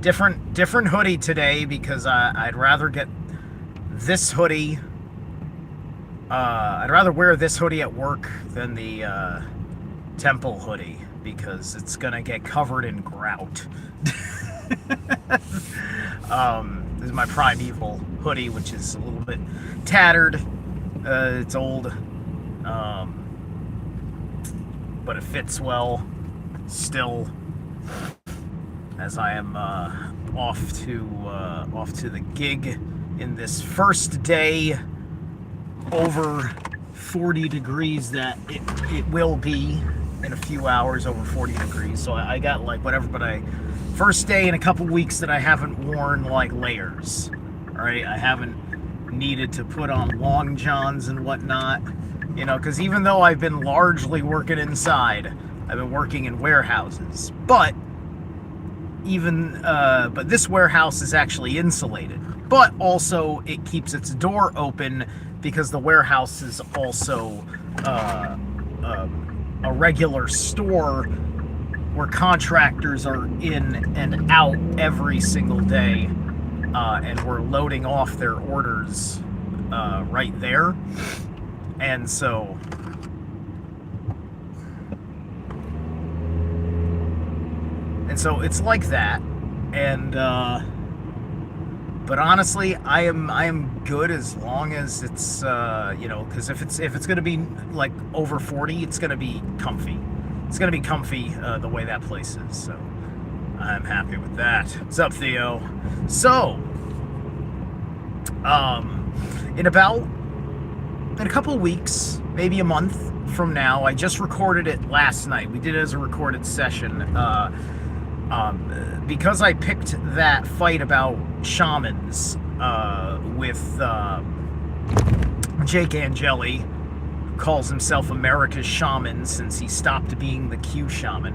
different hoodie today because I'd rather get this hoodie. I'd rather wear this hoodie at work than the temple hoodie because it's gonna get covered in grout. This is my primeval hoodie, which is a little bit tattered. It's old, but it fits well still. As I am off to the gig in this first day over 40 degrees that it will be in a few hours over 40 degrees. So I got like whatever, but first day in a couple weeks that I haven't worn like layers. All right, I haven't needed to put on long johns and whatnot, you know, because even though I've been largely working inside, I've been working in warehouses, but this warehouse is actually insulated, but also it keeps its door open because the warehouse is also a regular store where contractors are in and out every single day, and we're loading off their orders right there. And so it's like that. And but honestly, I am good as long as it's you know, because if it's gonna be like over 40, it's gonna be comfy. It's gonna be comfy the way that place is. So I'm happy with that. What's up, Theo? So in a couple of weeks, maybe a month from now, I just recorded it last night. We did it as a recorded session. Because I picked that fight about shamans with Jake Angeli, who calls himself America's shaman since he stopped being the Q shaman,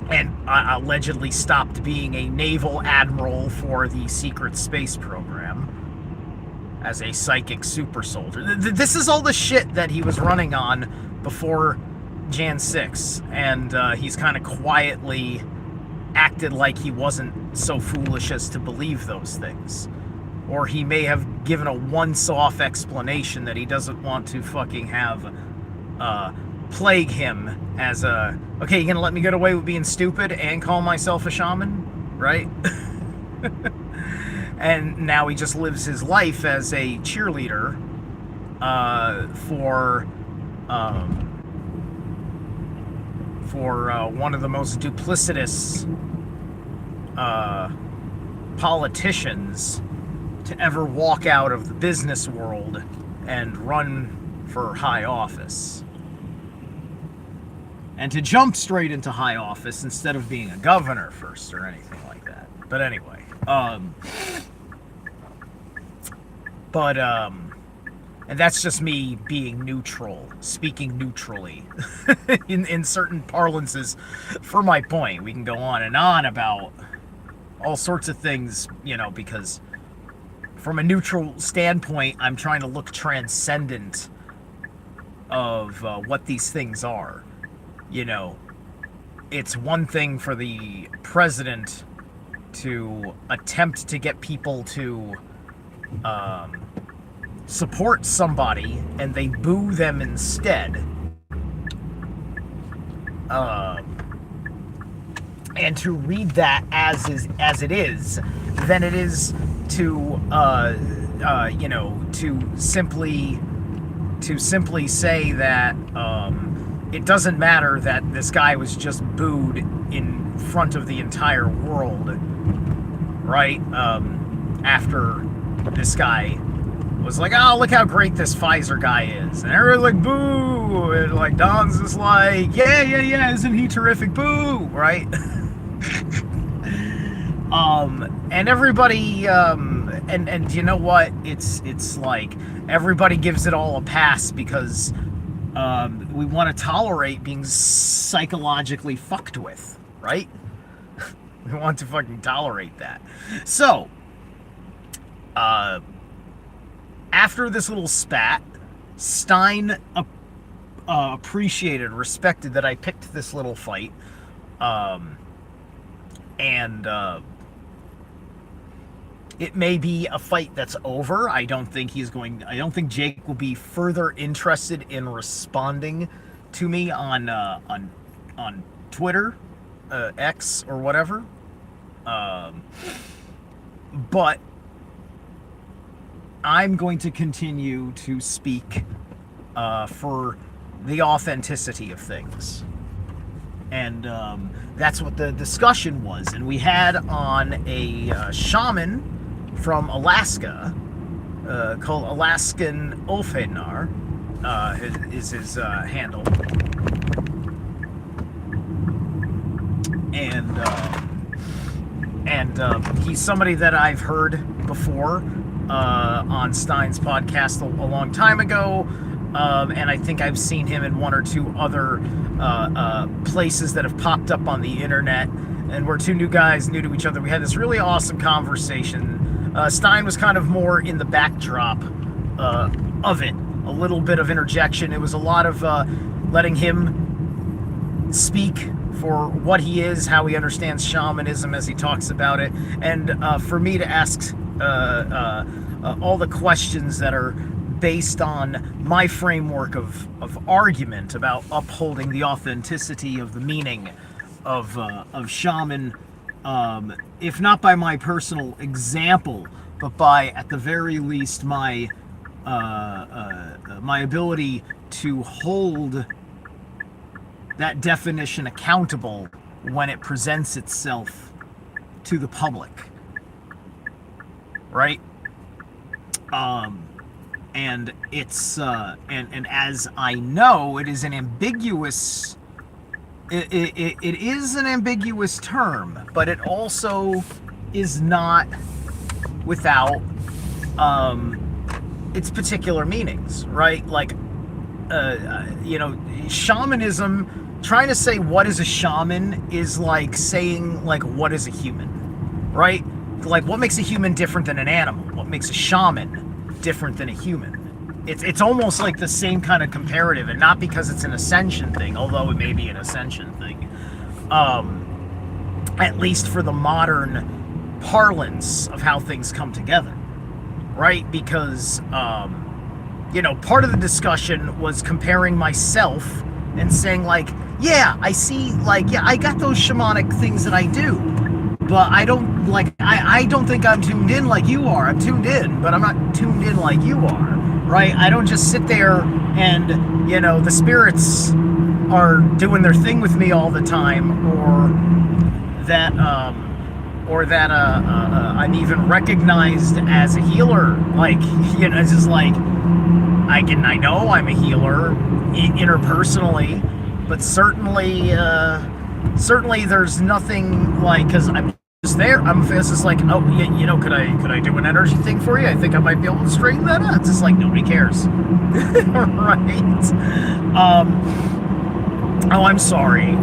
and allegedly stopped being a naval admiral for the secret space program as a psychic super soldier. This is all the shit that he was running on before Jan 6, and he's kind of quietly acted like he wasn't so foolish as to believe those things. Or he may have given a once-off explanation that he doesn't want to fucking have plague him as a, okay, you're gonna let me get away with being stupid and call myself a shaman, right? And now he just lives his life as a cheerleader for one of the most duplicitous politicians to ever walk out of the business world and run for high office. And to jump straight into high office instead of being a governor first or anything like that. But anyway, and that's just me being neutral, speaking neutrally in certain parlances for my point. We can go on and on about all sorts of things, you know, because from a neutral standpoint, I'm trying to look transcendent of what these things are. You know, it's one thing for the president to attempt to get people to support somebody and they boo them instead, and to read that as it is, than it is to you know, to simply say that it doesn't matter that this guy was just booed in front of the entire world, right? After this guy was like, oh, look how great this Pfizer guy is. And everyone's like, boo! And like, Don's just like, yeah, isn't he terrific? Boo! Right? And everybody, and you know what? It's like, everybody gives it all a pass because we want to tolerate being psychologically fucked with, right? We want to fucking tolerate that. So, after this little spat, Stein appreciated, respected that I picked this little fight, And it may be a fight that's over. I don't think Jake will be further interested in responding to me on Twitter, X or whatever. But I'm going to continue to speak for the authenticity of things. And that's what the discussion was. And we had on a shaman from Alaska called Alaskan Ulfhednar, is his handle. And he's somebody that I've heard before on Stein's podcast a long time ago. And I think I've seen him in one or two other places that have popped up on the internet. And we're two new guys, new to each other. We had this really awesome conversation. Stein was kind of more in the backdrop of it. A little bit of interjection. It was a lot of letting him speak for what he is, how he understands shamanism as he talks about it, and for me to ask all the questions that are based on my framework of argument about upholding the authenticity of the meaning of shaman, if not by my personal example, but by, at the very least, my ability to hold that definition accountable when it presents itself to the public, right? And it's and as I know, it is an ambiguous. It is an ambiguous term, but it also is not without its particular meanings, right? Like, shamanism. Trying to say what is a shaman is like saying, like, what is a human, right? Like, what makes a human different than an animal? What makes a shaman different than a human? It's almost like the same kind of comparative, and not because it's an ascension thing, although it may be an ascension thing. At least for the modern parlance of how things come together, right? Because, part of the discussion was comparing myself and saying, like, yeah, I see, like, yeah, I got those shamanic things that I do, but I don't, like, I don't think I'm tuned in like you are. I'm tuned in, but I'm not tuned in like you are, right? I don't just sit there and, the spirits are doing their thing with me all the time, or that I'm even recognized as a healer. Like, it's just like, I know I'm a healer interpersonally, but certainly there's nothing like, because I'm just there. I'm just like, oh, could I do an energy thing for you? I think I might be able to straighten that out. It's just like, nobody cares. Right? I'm sorry.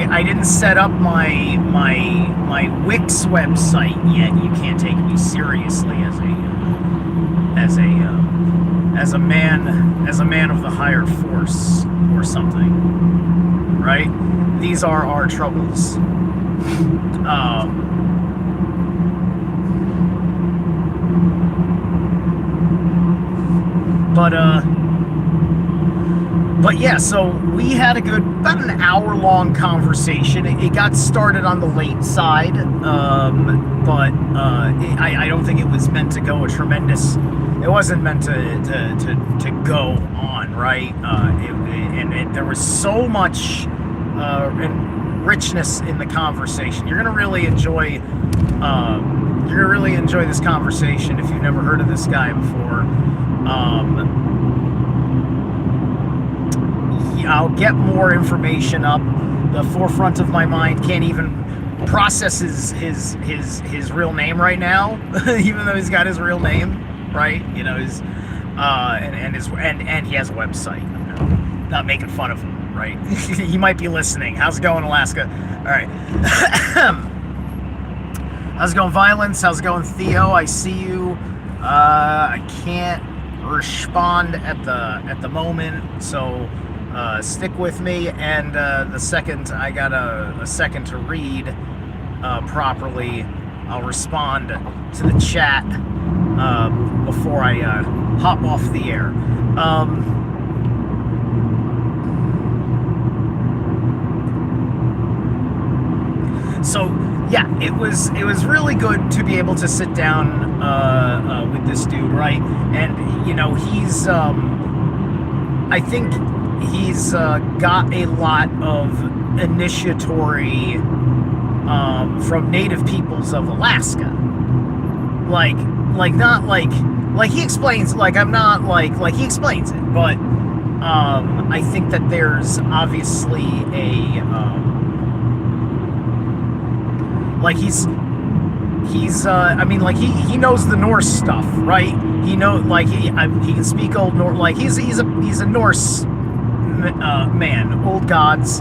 I didn't set up my Wix website yet. You can't take me seriously as a man of the higher force or something, right? These are our troubles. But yeah, so we had about an hour-long conversation. It got started on the late side, but I don't think it was meant to go a tremendous. It wasn't meant to go on, right? And there was so much richness in the conversation. You're gonna really enjoy. You're gonna really enjoy this conversation if you've never heard of this guy before. I'll get more information up. The forefront of my mind can't even process his real name right now, even though he's got his real name, right? His and he has a website. I'm not making fun of him, right? He might be listening. How's it going, Alaska? All right. How's it going, Violence? How's it going, Theo? I see you. I can't respond at the moment, so stick with me. And the second I got a second to read, properly, I'll respond to the chat before I hop off the air. So yeah, it was really good to be able to sit down with this dude, right? And you know, he's I think he's got a lot of initiatory from native peoples of Alaska. Like not like he explains, like I'm not like he explains it, but I think that there's obviously a like he's I mean, like he knows the Norse stuff, right? He like he can speak Old Norse, like he's a Norse man, old gods.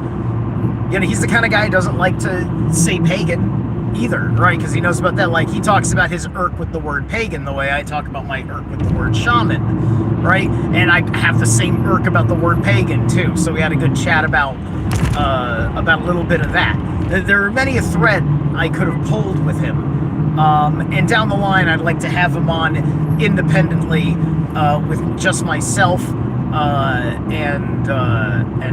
You know, he's the kind of guy who doesn't like to say pagan either, right? Because he knows about that. Like, he talks about his irk with the word pagan the way I talk about my irk with the word shaman, right? And I have the same irk about the word pagan too. So we had a good chat about a little bit of that. There are many a thread I could have pulled with him, and down the line, I'd like to have him on independently with just myself. And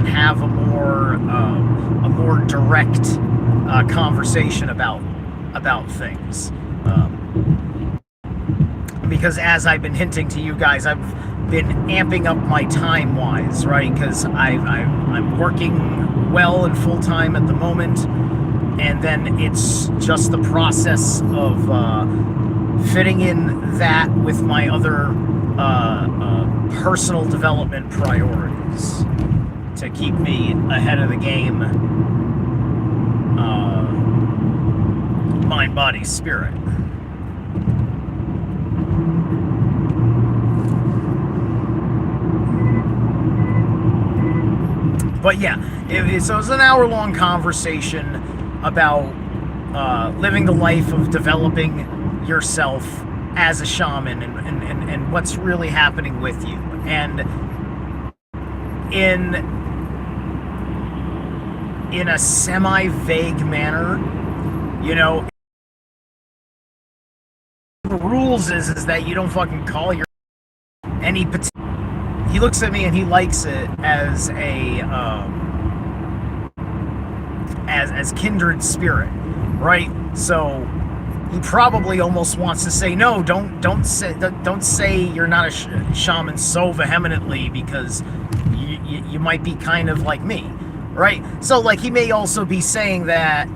have a more direct conversation about things, because as I've been hinting to you guys, I've been amping up my time wise, right? Because I'm working well and full time at the moment, and then it's just the process of fitting in that with my other personal development priorities to keep me ahead of the game, mind, body, spirit. But yeah, so it was an hour-long conversation about living the life of developing yourself as a shaman and what's really happening with you. And in a semi-vague manner, you know, the rules is that you don't fucking call your any. He looks at me and he likes it as a as kindred spirit, right? So he probably almost wants to say no. Don't say you're not a shaman so vehemently, because you might be kind of like me, right? So like he may also be saying that,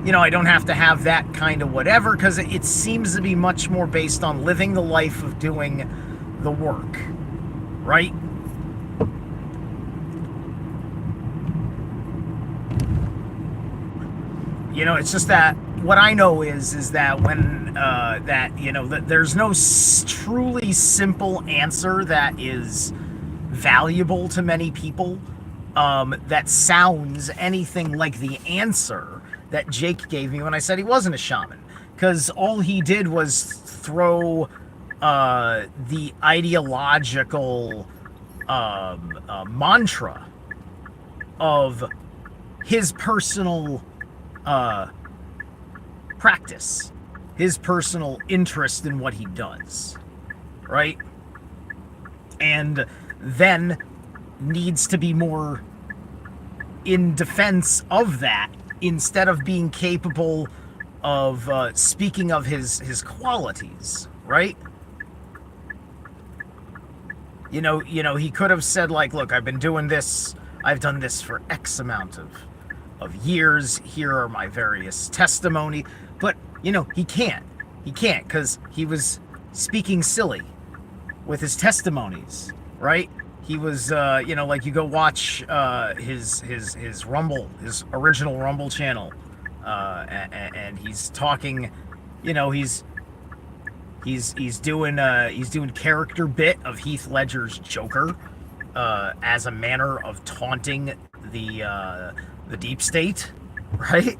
you know, I don't have to have that kind of whatever, because it seems to be much more based on living the life of doing the work, right? You know, it's just that what I know is that when that, you know, that there's no truly simple answer that is valuable to many people that sounds anything like the answer that Jake gave me when I said he wasn't a shaman, because all he did was throw the ideological mantra of his personal practice, his personal interest in what he does, right? And then needs to be more in defense of that, instead of being capable of speaking of his qualities, right? You know, he could have said, like, look, I've been doing this, I've done this for X amount of years, here are my various testimony, but, you know, he can't, because he was speaking silly with his testimonies, right? He was, you know, like, you go watch his Rumble, his original Rumble channel, and he's talking, you know, he's doing character bit of Heath Ledger's Joker, as a manner of taunting the deep state, right?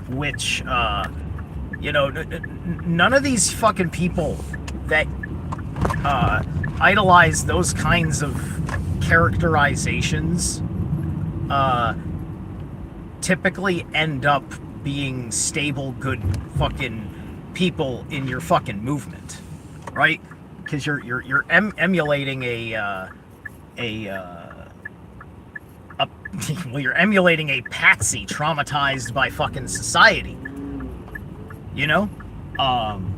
Which, you know, none of these fucking people that idolize those kinds of characterizations typically end up being stable, good fucking people in your fucking movement, right? Because you're emulating a well, you're emulating a patsy traumatized by fucking society, you know. Um,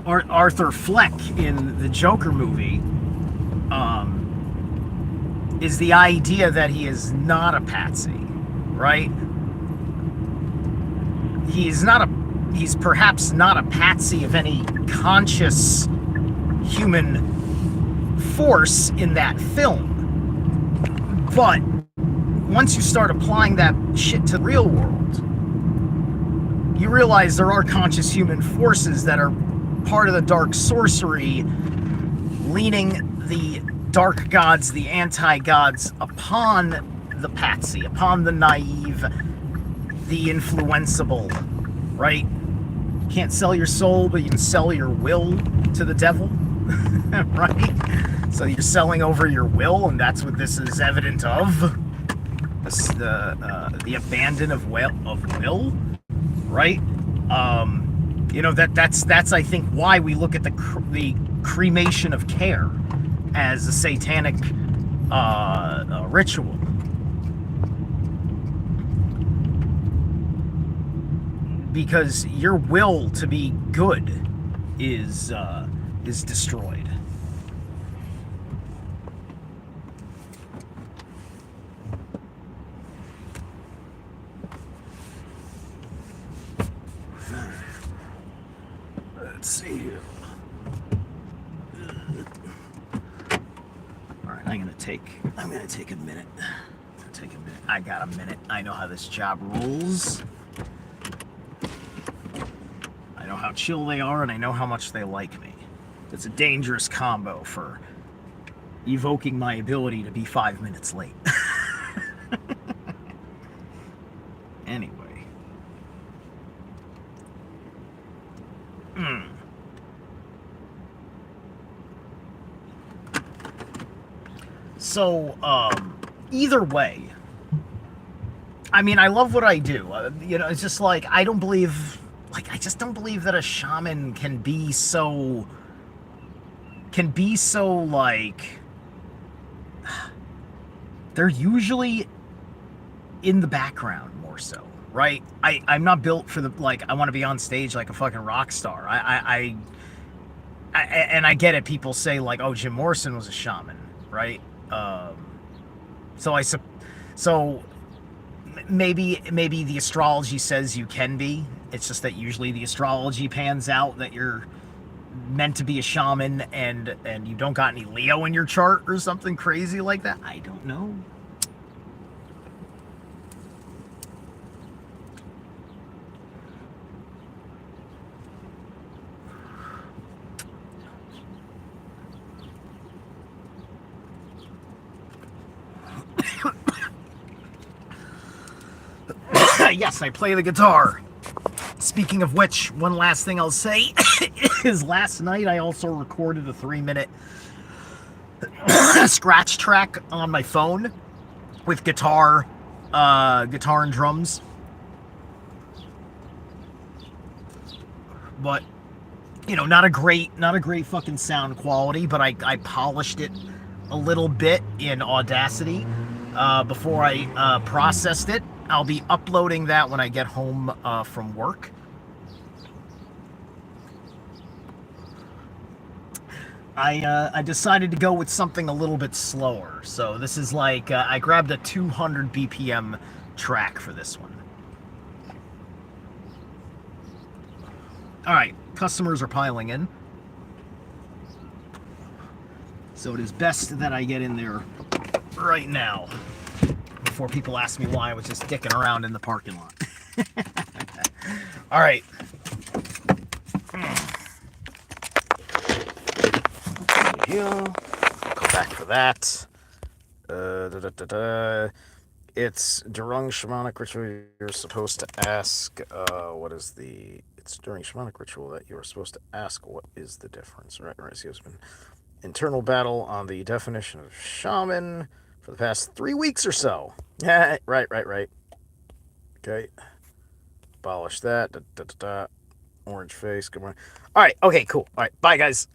Arthur Fleck in the Joker movie is the idea that he is not a patsy, right? He's perhaps not a patsy of any conscious human force in that film. But once you start applying that shit to the real world, you realize there are conscious human forces that are part of the dark sorcery, leaning the dark gods, the anti-gods, upon the patsy, upon the naive, the influenceable, right? You can't sell your soul, but you can sell your will to the devil, right? So you're selling over your will, and that's what this is evident of. The abandon of will, right? That's I think why we look at the cremation of care as a satanic ritual. Because your will to be good is destroyed. Let's see here. All right, I'm gonna take a minute. I got a minute. I know how this job rolls. I know how chill they are, and I know how much they like me. It's a dangerous combo for evoking my ability to be 5 minutes late. Anyway. So, either way, I mean, I love what I do. It's just like, I just don't believe that a shaman can be so, like, they're usually in the background more so, right? I'm not built for I want to be on stage like a fucking rock star. And I get it. People say, like, oh, Jim Morrison was a shaman, right? So maybe the astrology says you can be. It's just that usually the astrology pans out that you're meant to be a shaman, and you don't got any Leo in your chart or something crazy like that. I don't know. Yes, I play the guitar. Speaking of which, one last thing I'll say is last night I also recorded a 3-minute scratch track on my phone with guitar and drums. But not a great fucking sound quality, but I polished it a little bit in Audacity before I processed it. I'll be uploading that when I get home from work. I decided to go with something a little bit slower. So this is like, I grabbed a 200 BPM track for this one. All right, customers are piling in. So it is best that I get in there right now before people ask me why I was just dicking around in the parking lot. All right. Here. Go back for that. It's during shamanic ritual you're supposed to ask, it's during shamanic ritual that you're supposed to ask what is the difference, right? internal battle on the definition of shaman for the past 3 weeks or so. Yeah, right. Okay. Abolish that. Orange face. Good morning. All right. Okay, cool. All right. Bye, guys.